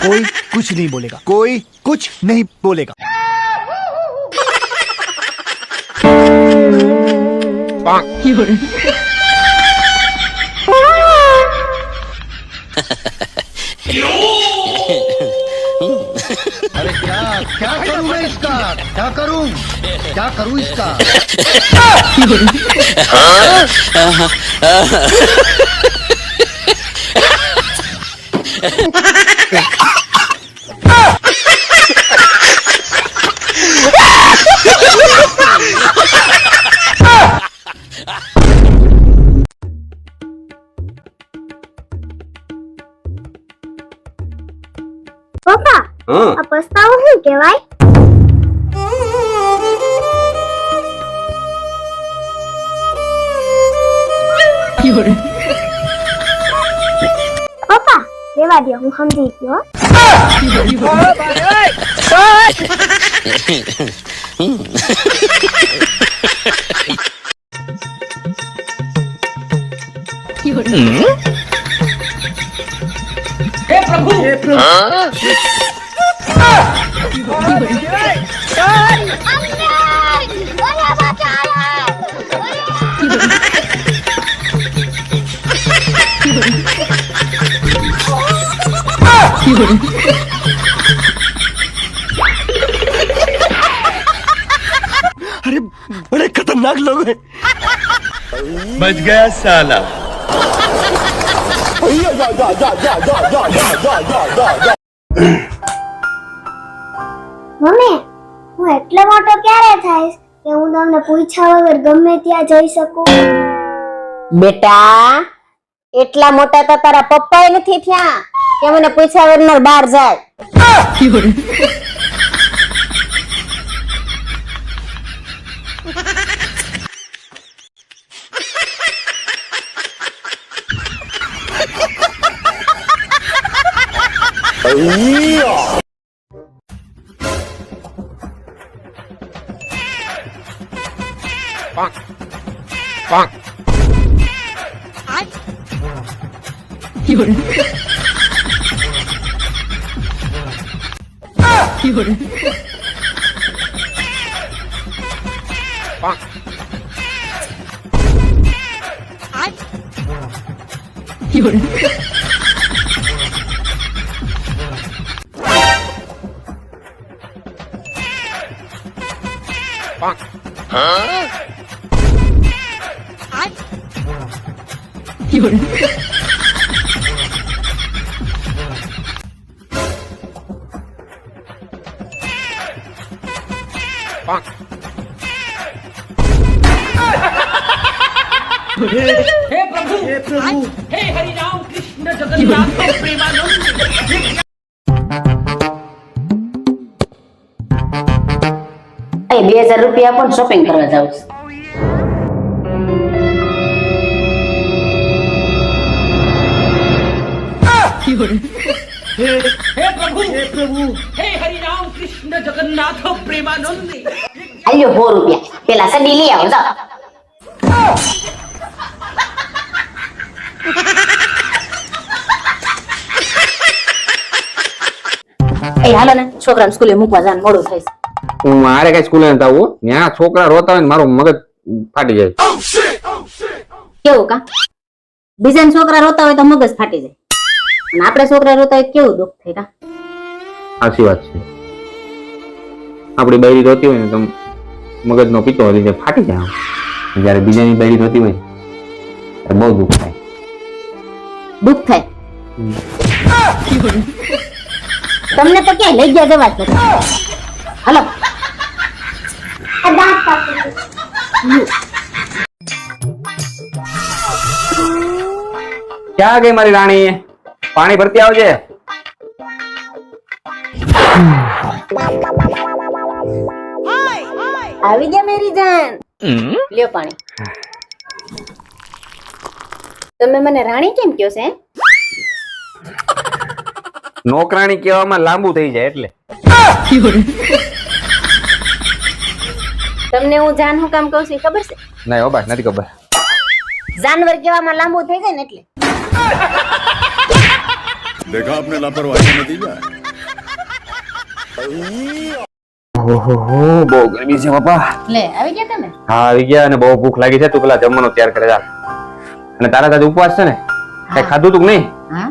कोई कुछ नहीं बोलेगा, कोई कुछ नहीं बोलेगा। अरे क्या करूं मैं इसका, क्या करूं इसका। પપ્પા આ પસ્તાવો શું કહેવાય? પપ્પા રેવા દો, હું સમજી ગયો. हे प्रभु अरे बड़े खतरनाक लोग हैं। बच गया साला। મમ્મી હું એટલો મોટો ક્યારે થઈશ કે હું તમને પૂછ્યા વગર ગમે ત્યાં જઈ શકું? બેટા એટલા મોટા તો તારા પપ્પાએ નથી થયા કે મને પૂછ્યા વગર બહાર જાય. हे प्रभु हे हरि राम कृष्ण जगन्नाथ प्रेमानंद. એ 2000 રૂપિયા પણ શોપિંગ કરવા જાઉં છું. हे प्रभु हे हरि राम कृष्ण जगन्नाथ प्रेमानंद. આલ્યો 100 રૂપિયા પેલા સડી લઈ આવો જાઓ. એ હાલો ને છોકરાને સ્કૂલે મૂકવા જવાનું મોડું થાય છે. હું મારે કઈ સ્કૂલે નથી આવવું. ત્યાં છોકરા રોતા હોય ને મારું મગજ ફાટી જાય. કેવું કા બીજા છોકરા રોતા હોય તો મગજ ફાટી જાય અને આપણે છોકરા રોતા હોય કેવું દુઃખ થાય કા. સાચી વાત છે. આપડી બૈરી રોતી હોય ને તો મગજ નો પીતો હોય ફાટી જાય. જયારે બીજાની બૈરી રોતી હોય ત્યારે બહુ દુઃખ થાય. દુઃખ થાય તમને તો ક્યાંય લઈ ગયા જવા જ નથી. હાલો આ દાંત કાપી દો. ક્યાં ગઈ મારી રાણી? પાણી ભરતી આવજે. આવી ગયા મેરી જાન. લ્યો પાણી. તમે મને રાણી કેમ કહો છો? નોકરાણી કહેવામાં લાંબુ થઈ જાય એટલે. તમને હું જાન હું કામ કહું છું એ ખબર છે? નહીં હો ભાઈ, નથી ખબર. જાનવર કેવામાં લાંબુ થઈ જાય ને એટલે. देखा आपने लापरवाही नतीजा ઓહો બહુ ગરમી છે બાપા. લે આવી ગયા તમે? હા આવી ગયા, અને બહુ ભૂખ લાગી છે. તું પેલા જમવાનું તૈયાર કરે જા. અને તારા સાથે ઉપવાસ છે ને, કઈ ખાધું તું કે નહીં? હા,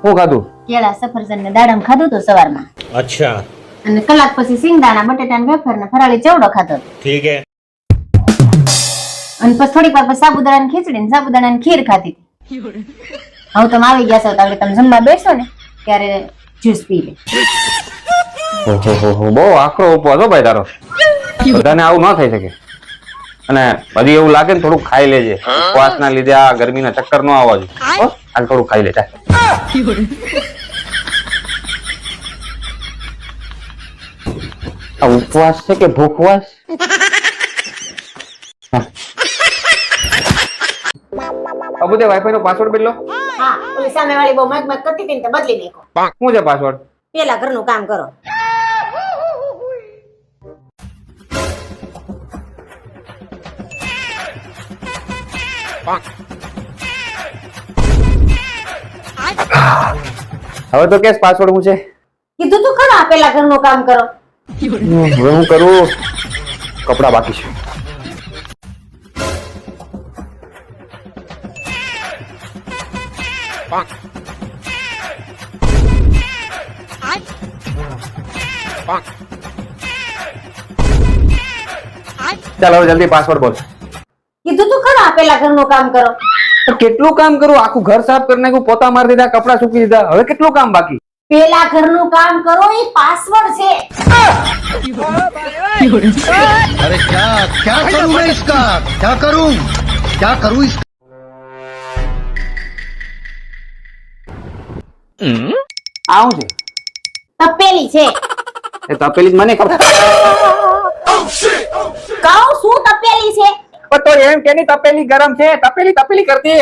શું ખાધું? કેળા સફરજન ને દાડમ ખાધું તું સવારમાં. अच्छा અને કલાક પછી સિંગદાણા બટેટા ને વેફર ને ફરાળી ચેવડો ખાધો. ठीक है અને પછી થોડીક વાર પછી સાબુદાણા ની ખીચડી ને સાબુદાણા ની ખીર ખાધી હતી. હવે તમે આવી ગયા છો તો આપણે તમે જમવા બેસો ને ત્યારે જ્યુસ પી લે. ઓહો બહુ આકરો ઉપવાસ હો ભાઈ તારો. બધાને આવું ન થઈ શકે. અને હજી એવું લાગે ને થોડું ખાઈ લેજે. ઉપવાસ ના લીધે આ ગરમીના ચક્કર ન આવવા જોઈએ. હો, હાલ થોડું ખાઈ લે ચાલ. આ ઉપવાસ છે કે ભૂખવાસ? અબુ તે વાઈફાઈ નો પાસવર્ડ બદલો. હા, ઓલી સામે વાળી બહુ મગ કરતી હતી ને તો બદલી નાખો. શું છે પાસવર્ડ? પેલા ઘરનું કામ કરો. હવે તો કેસ પાસવર્ડ હું છે? કીધું તું ખરા પેલા ઘરનું કામ કરો. હવે હું કરું? કપડા બાકી છે. ચાલ હવે જલ્દી પાસવર્ડ બોલ. કીધું તું ખરા પેલા ઘરનું કામ કરો. તો કેટલું કામ કરું? આખું ઘર સાફ કરી નાખ્યું, પોતા મારી દીધા, કપડા સૂકી દીધા. હવે કેટલું કામ બાકી? પેલા ઘરનું કામ કરો એ પાસવર્ડ છે. अरे क्या करूं मैं इसका, क्या करूं इसका? આવું છે તપેલી છે. એ તપેલી જ મને ખબર. કહું શું તપેલી છે? તો એમ કે ની તપેલી ગરમ છે. તપેલી કરતી.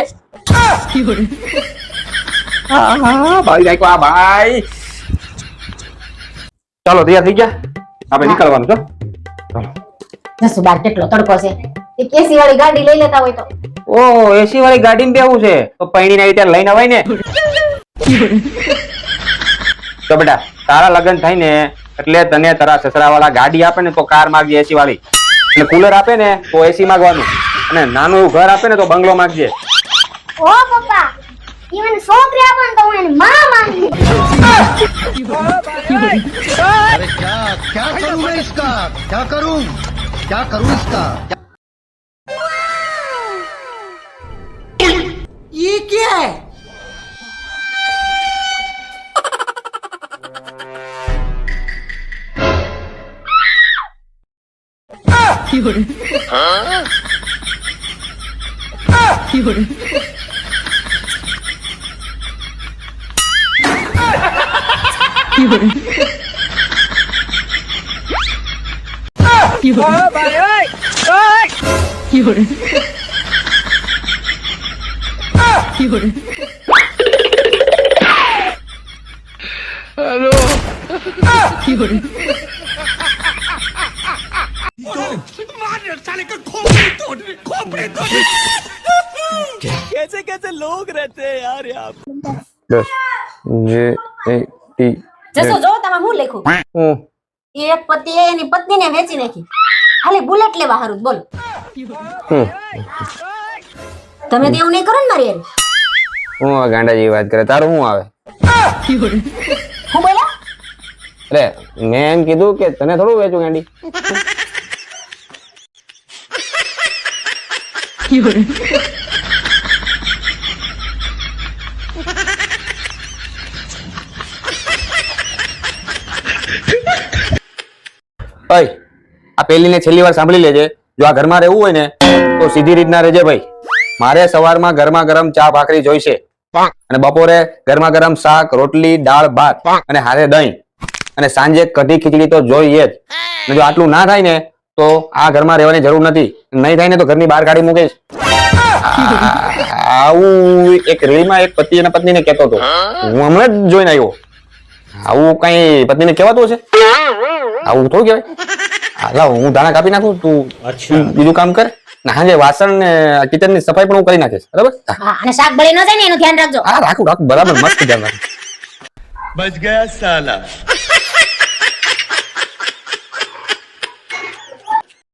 હા ભાઈ જાય આ ભાઈ. ચાલો તૈયાર થઈ ગયા, આપણે નીકળવાનું છો. જસુ બાર કેટલો તડકો છે. એક એસી વાળી ગાડી લઈ લેતા હોય તો. ઓ એસી વાળી ગાડીમાં બેવું છે તો પૈણીને આવી ત્યારે લઈને અવાય ને. તો બેટા તારા લગ્ન થાય ને એટલે તને તારા સસરા વાળા ગાડી આપે ને તો કાર માંગજે એસી વાળી, અને કુલર આપે ને તો એસી માંગવાનું, અને નાનું એવું ઘર આપે ને તો બંગલો માંગજે. ઓ પપ્પા, ઈ મને છોકરી આપે ને તો હું એની માં માંગી. अरे क्या करूं मैं इसका, क्या करूं इसका? ये क्या है? कैसे कैसे लोग रहते हैं यार यहाँ पे। જસુ જો તમે હું લખ્યું. એક પતિએ એની પત્નીને વેચી નાખી ખાલી બુલેટ લેવા હારું. બોલો તમે તો એવું નહીં કરો ને મારી યાર. હું ગાંડા જેવી વાત કરે, તારું શું આવે? હું બોલા? અરે મેં એમ કીધું કે તને થોડું વેચું ગાંડી. આ પેલી ને છેલ્લી વાર સાંભળી લેજે. જો આ ઘરમાં રહેવું હોય ને તો સીધી રીતના રહેજે ભાઈ. મારે સવારમાં ગરમા ગરમ ચા ભાખરી જોઈશે, અને બપોરે ગરમા ગરમ શાક રોટલી દાળ ભાત અને હારે દહીં, અને સાંજે કઢી ખીચડી તો જોઈએ જ. અને જો આટલું ના થાય ને તો આ ઘરમાં રહેવાની જરૂર નથી. નહીં થાય ને તો ઘરની બહાર કાઢી મૂકીશ. આવું એક રીલમાં એક પતિ અને પત્નીને કહેતો હતો, હું હમણાં જ જોઈને આવ્યો. આવું કઈ પત્નીને કહેવાતું હશે? આવું થોડું કહેવાય. લાવ હું દાણા કાપી નાખું, તું બીજું કામ કર. ને હાજે વાસણ ને કિચન ની સફાઈ પણ હું કરી નાખીશ, બરાબર? હા, અને શાક બળી ન જાય ને એનું ધ્યાન રાખજો. હા રાખું બરાબર, મસ્ત ધ્યાન રાખું. बच गया साला.